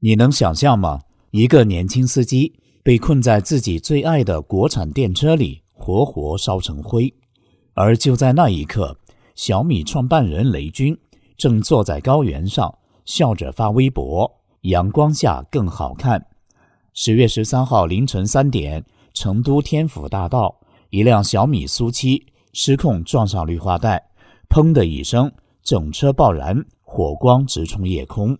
你能想象吗？一个年轻司机被困在自己最爱的国产电车里，活活烧成灰。而就在那一刻，小米创办人雷军正坐在高原上，笑着发微博，阳光下更好看。10月13号凌晨3点，成都天府大道，一辆小米苏7失控撞上绿化带，砰的一声，整车爆燃，火光直冲夜空。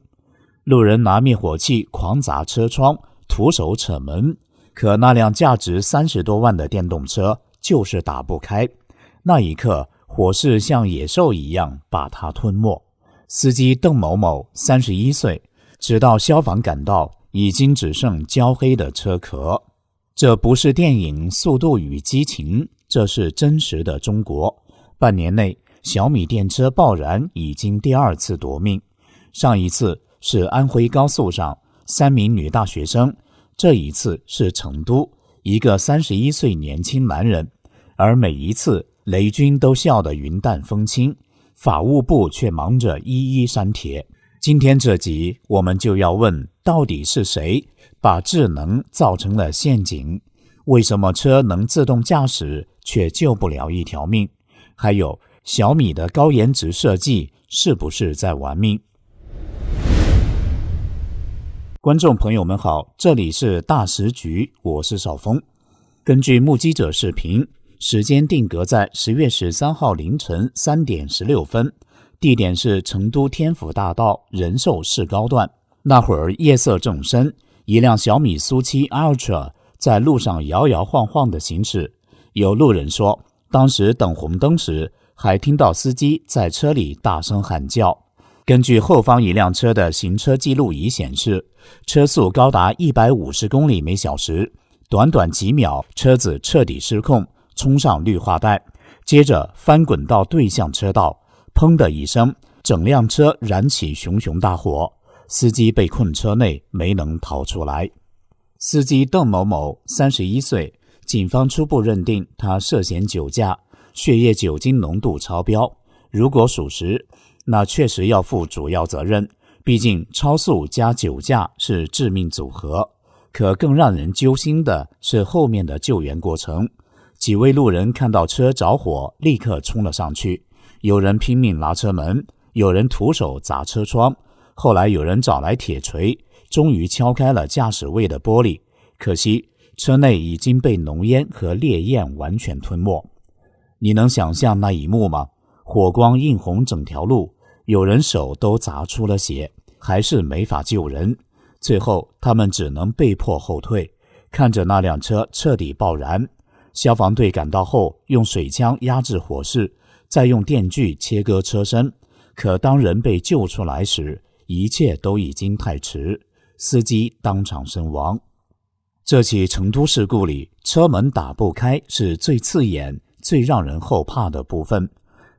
路人拿灭火器狂砸车窗，徒手扯门，可那辆价值30多万的电动车就是打不开。那一刻，火势像野兽一样把它吞没。司机邓某某31岁，直到消防赶到，已经只剩焦黑的车壳。这不是电影《速度与激情》，这是真实的中国。半年内，小米电车爆燃已经第2次夺命。上一次是安徽高速上3名女大学生，这一次是成都一个31岁年轻男人。而每一次雷军都笑得云淡风轻，法务部却忙着一一删帖。今天这集我们就要问，到底是谁把智能造成了陷阱？为什么车能自动驾驶却救不了一条命？还有小米的高颜值设计是不是在玩命？观众朋友们好，这里是大时局，我是邵峰。根据目击者视频，时间定格在10月13号凌晨3点16分，地点是成都天府大道仁寿市高段。那会儿夜色正深，一辆小米苏7 Ultra 在路上摇摇晃晃地行驶。有路人说，当时等红灯时，还听到司机在车里大声喊叫。根据后方一辆车的行车记录仪显示，车速高达150公里每小时，短短几秒，车子彻底失控，冲上绿化带，接着翻滚到对向车道，砰的一声，整辆车燃起熊熊大火，司机被困车内，没能逃出来。司机邓某某31岁，警方初步认定他涉嫌酒驾，血液酒精浓度超标。如果属实，那确实要负主要责任，毕竟超速加酒驾是致命组合。可更让人揪心的是后面的救援过程。几位路人看到车着火，立刻冲了上去，有人拼命拉车门，有人徒手砸车窗，后来有人找来铁锤，终于敲开了驾驶位的玻璃。可惜车内已经被浓烟和烈焰完全吞没。你能想象那一幕吗？火光映红整条路，有人手都砸出了血，还是没法救人。最后他们只能被迫后退，看着那辆车彻底爆燃。消防队赶到后，用水枪压制火势，再用电锯切割车身。可当人被救出来时，一切都已经太迟，司机当场身亡。这起成都事故里，车门打不开是最刺眼、最让人后怕的部分。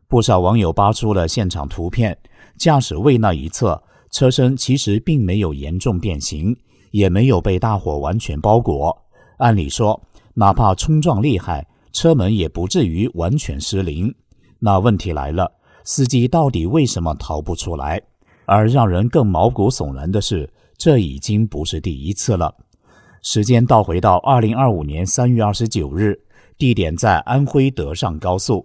不少网友扒出了现场图片，驾驶位那一侧，车身其实并没有严重变形，也没有被大火完全包裹。按理说，哪怕冲撞厉害，车门也不至于完全失灵。那问题来了，司机到底为什么逃不出来？而让人更毛骨悚然的是，这已经不是第一次了。时间倒回到2025年3月29日，地点在安徽德上高速。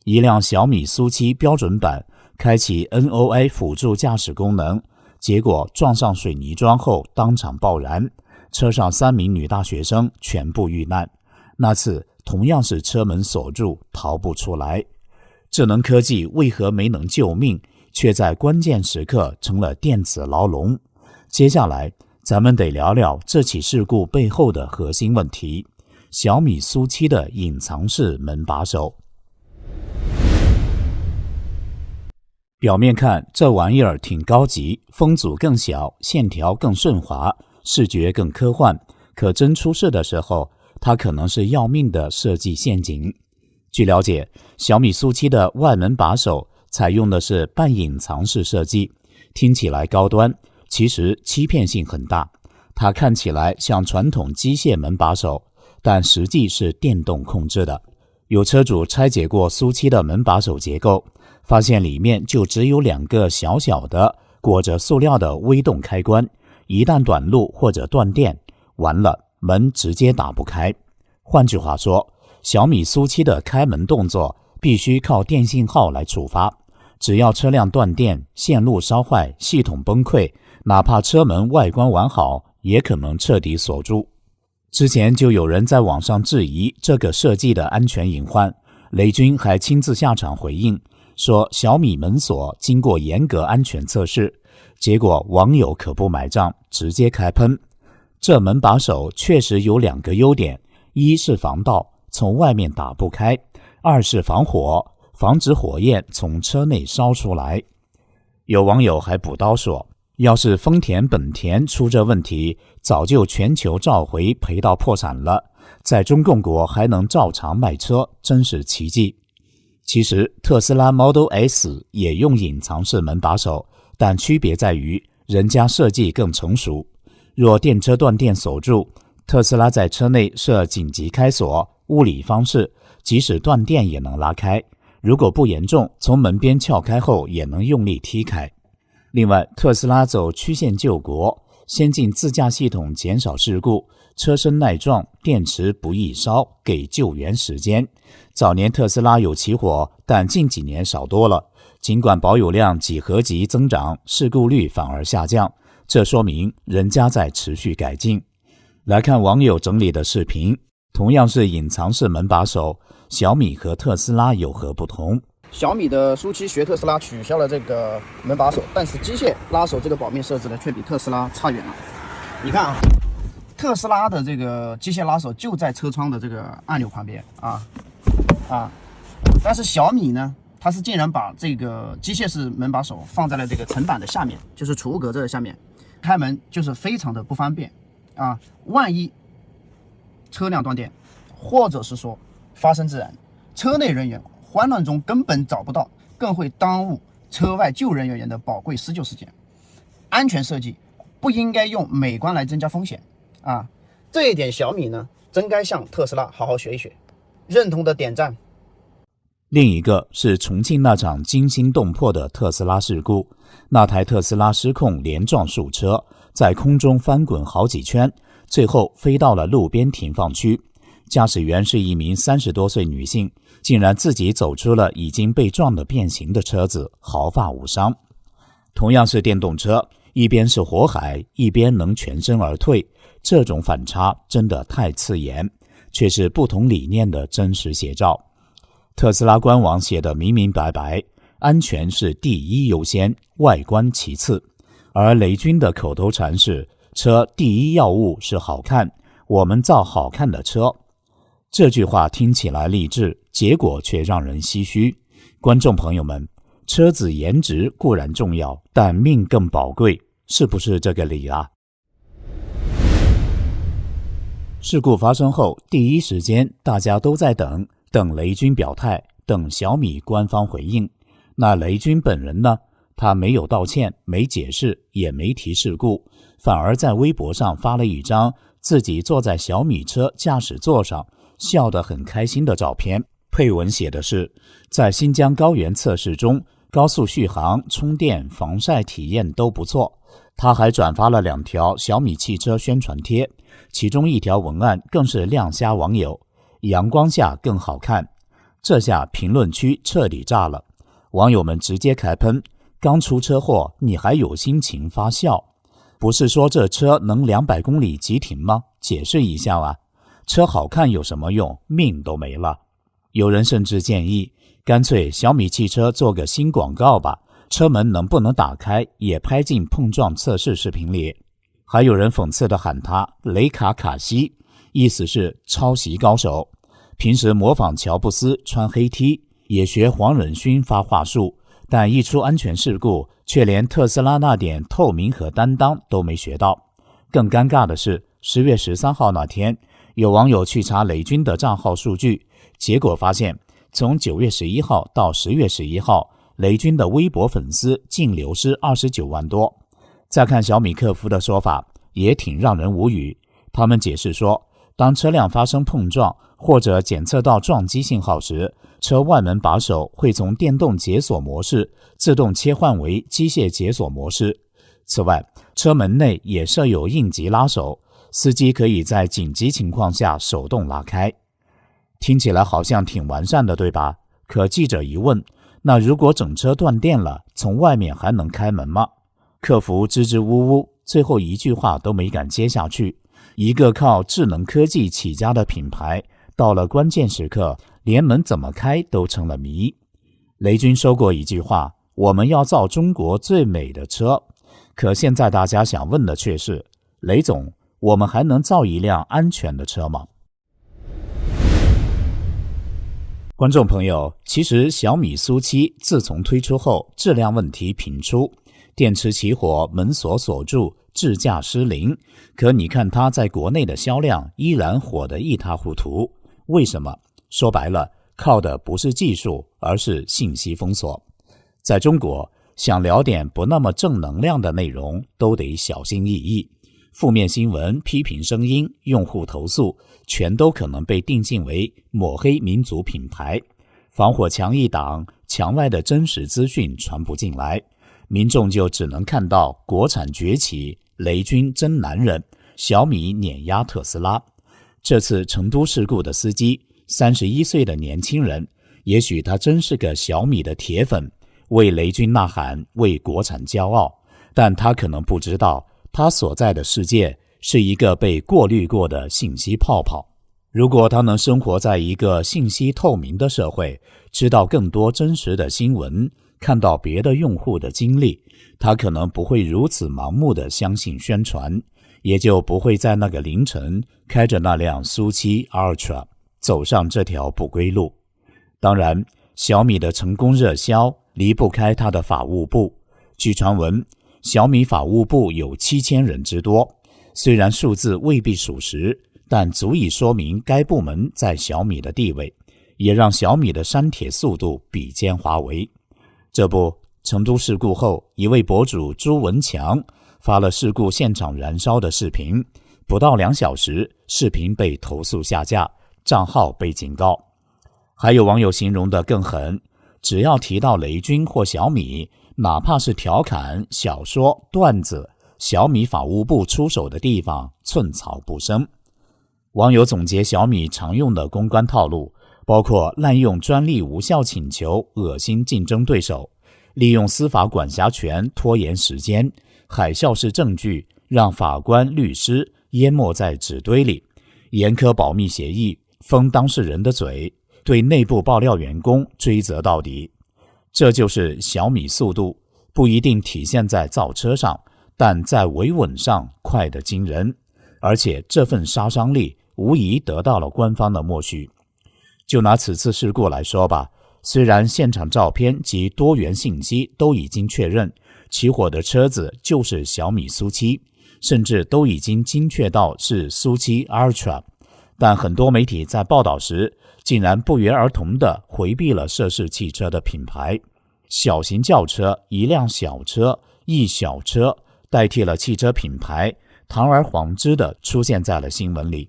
一辆小米苏7标准版开启 NOA 辅助驾驶功能，结果撞上水泥桩后当场爆燃，车上3名女大学生全部遇难。那次同样是车门锁住，逃不出来。智能科技为何没能救命，却在关键时刻成了电子牢笼？接下来咱们得聊聊这起事故背后的核心问题，小米苏7的隐藏式门把手。表面看这玩意儿挺高级，风阻更小，线条更顺滑，视觉更科幻，可真出事的时候，它可能是要命的设计陷阱。据了解，小米苏7的外门把手采用的是半隐藏式设计，听起来高端，其实欺骗性很大。它看起来像传统机械门把手，但实际是电动控制的。有车主拆解过苏7的门把手结构，发现里面就只有2个小小的裹着塑料的微动开关，一旦短路或者断电，完了，门直接打不开。换句话说，小米苏7的开门动作必须靠电信号来触发，只要车辆断电、线路烧坏、系统崩溃，哪怕车门外观完好，也可能彻底锁住。之前就有人在网上质疑这个设计的安全隐患，雷军还亲自下场回应，说小米门锁经过严格安全测试，结果网友可不买账，直接开喷。这门把手确实有2个优点，一是防盗，从外面打不开；二是防火，防止火焰从车内烧出来。有网友还补刀说，要是丰田、本田出这问题，早就全球召回赔到破产了，在中共国还能照常卖车，真是奇迹。其实特斯拉 Model S 也用隐藏式门把手，但区别在于人家设计更成熟。若电车断电锁住，特斯拉在车内设紧急开锁，物理方式，即使断电也能拉开，如果不严重，从门边撬开后也能用力踢开。另外，特斯拉走曲线救国，先进自驾系统减少事故，车身耐撞，电池不易烧，给救援时间。早年特斯拉有起火，但近几年少多了，尽管保有量几何级增长，事故率反而下降，这说明人家在持续改进。来看网友整理的视频，同样是隐藏式门把手，小米和特斯拉有何不同？小米的苏7学特斯拉取消了这个门把手，但是机械拉手这个保密设置呢，却比特斯拉差远了。你看啊，特斯拉的这个机械拉手就在车窗的这个按钮旁边但是小米呢，它是竟然把这个机械式门把手放在了这个层板的下面，就是储物格这个下面，开门就是非常的不方便万一车辆断电，或者是说发生自燃，车内人员慌乱中根本找不到，更会耽误车外救援人员的宝贵施救时间。安全设计不应该用美观来增加风险这一点小米呢，真该向特斯拉好好学一学。认同的点赞。另一个是重庆那场惊心动魄的特斯拉事故，那台特斯拉失控连撞数车，在空中翻滚好几圈，最后飞到了路边停放区。驾驶员是一名30多岁女性，竟然自己走出了已经被撞得变形的车子，毫发无伤。同样是电动车，一边是火海，一边能全身而退，这种反差真的太刺眼，却是不同理念的真实写照。特斯拉官网写得明明白白，安全是第一优先，外观其次。而雷军的口头禅是，车第一要务是好看，我们造好看的车。这句话听起来励志，结果却让人唏嘘。观众朋友们，车子颜值固然重要，但命更宝贵，是不是这个理啊？事故发生后，第一时间大家都在等雷军表态，等小米官方回应。那雷军本人呢？他没有道歉，没解释，也没提事故，反而在微博上发了一张自己坐在小米车驾驶座上笑得很开心的照片，配文写的是，在新疆高原测试中，高速续航、充电、防晒体验都不错。他还转发了2条小米汽车宣传贴，其中一条文案更是亮瞎网友，阳光下更好看。这下评论区彻底炸了，网友们直接开喷，刚出车祸你还有心情发笑？不是说这车能200公里急停吗？解释一下啊！车好看有什么用？命都没了。有人甚至建议，干脆小米汽车做个新广告吧，车门能不能打开也拍进碰撞测试视频里。还有人讽刺地喊他雷卡卡西，意思是抄袭高手。平时模仿乔布斯穿黑 T， 也学黄忍勋发话术，但一出安全事故，却连特斯拉那点透明和担当都没学到。更尴尬的是，10月13号那天，有网友去查雷军的账号数据，结果发现从9月11号到10月11号，雷军的微博粉丝净流失29万多。再看小米客服的说法，也挺让人无语。他们解释说，当车辆发生碰撞或者检测到撞击信号时，车外门把手会从电动解锁模式自动切换为机械解锁模式。此外，车门内也设有应急拉手，司机可以在紧急情况下手动拉开。听起来好像挺完善的，对吧？可记者一问，那如果整车断电了，从外面还能开门吗？客服支支吾吾，最后一句话都没敢接下去。一个靠智能科技起家的品牌，到了关键时刻，连门怎么开都成了谜。雷军说过一句话，我们要造中国最美的车。可现在大家想问的却是，雷总，我们还能造一辆安全的车吗？观众朋友，其实小米苏7自从推出后，质量问题频出，电池起火，门锁锁住，智驾失灵。可你看它在国内的销量依然火得一塌糊涂，为什么？说白了，靠的不是技术，而是信息封锁。在中国，想聊点不那么正能量的内容，都得小心翼翼。负面新闻、批评声音、用户投诉，全都可能被定性为抹黑民族品牌。防火墙一挡，墙外的真实资讯传不进来，民众就只能看到国产崛起，雷军真男人，小米碾压特斯拉。这次成都事故的司机31岁的年轻人，也许他真是个小米的铁粉，为雷军呐喊，为国产骄傲，但他可能不知道，他所在的世界是一个被过滤过的信息泡泡。如果他能生活在一个信息透明的社会，知道更多真实的新闻，看到别的用户的经历，他可能不会如此盲目地相信宣传，也就不会在那个凌晨开着那辆苏7 Ultra 走上这条不归路。当然，小米的成功热销离不开它的法务部。据传闻，小米法务部有7000人之多，虽然数字未必属实，但足以说明该部门在小米的地位，也让小米的删帖速度比肩华为。这不，成都事故后，一位博主朱文强发了事故现场燃烧的视频，不到2小时，视频被投诉下架，账号被警告。还有网友形容得更狠，只要提到雷军或小米，哪怕是调侃、小说、段子，小米法务部出手的地方寸草不生。网友总结小米常用的公关套路，包括滥用专利无效请求恶心竞争对手，利用司法管辖权拖延时间，海啸式证据让法官、律师淹没在纸堆里，严苛保密协议封当事人的嘴，对内部爆料员工追责到底。这就是小米速度，不一定体现在造车上，但在维稳上快得惊人，而且这份杀伤力无疑得到了官方的默许。就拿此次事故来说吧，虽然现场照片及多元信息都已经确认起火的车子就是小米苏7，甚至都已经精确到是苏7 Ultra， 但很多媒体在报道时竟然不约而同地回避了涉事汽车的品牌。小型轿车、一辆小车、一小车代替了汽车品牌，堂而皇之地出现在了新闻里。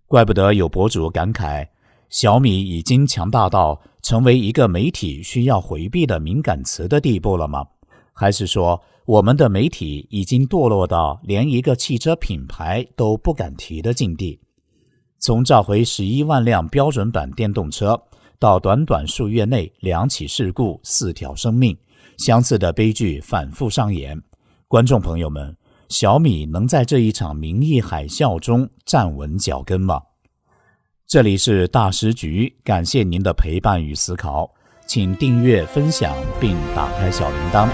怪不得有博主感慨，小米已经强大到成为一个媒体需要回避的敏感词的地步了吗？还是说，我们的媒体已经堕落到连一个汽车品牌都不敢提的境地？从召回11万辆标准版电动车，到短短数月内2起事故4条生命，相似的悲剧反复上演。观众朋友们，小米能在这一场民意海啸中站稳脚跟吗？这里是大师局，感谢您的陪伴与思考，请订阅、分享并打开小铃铛，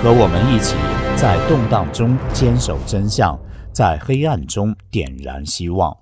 和我们一起在动荡中坚守真相，在黑暗中点燃希望。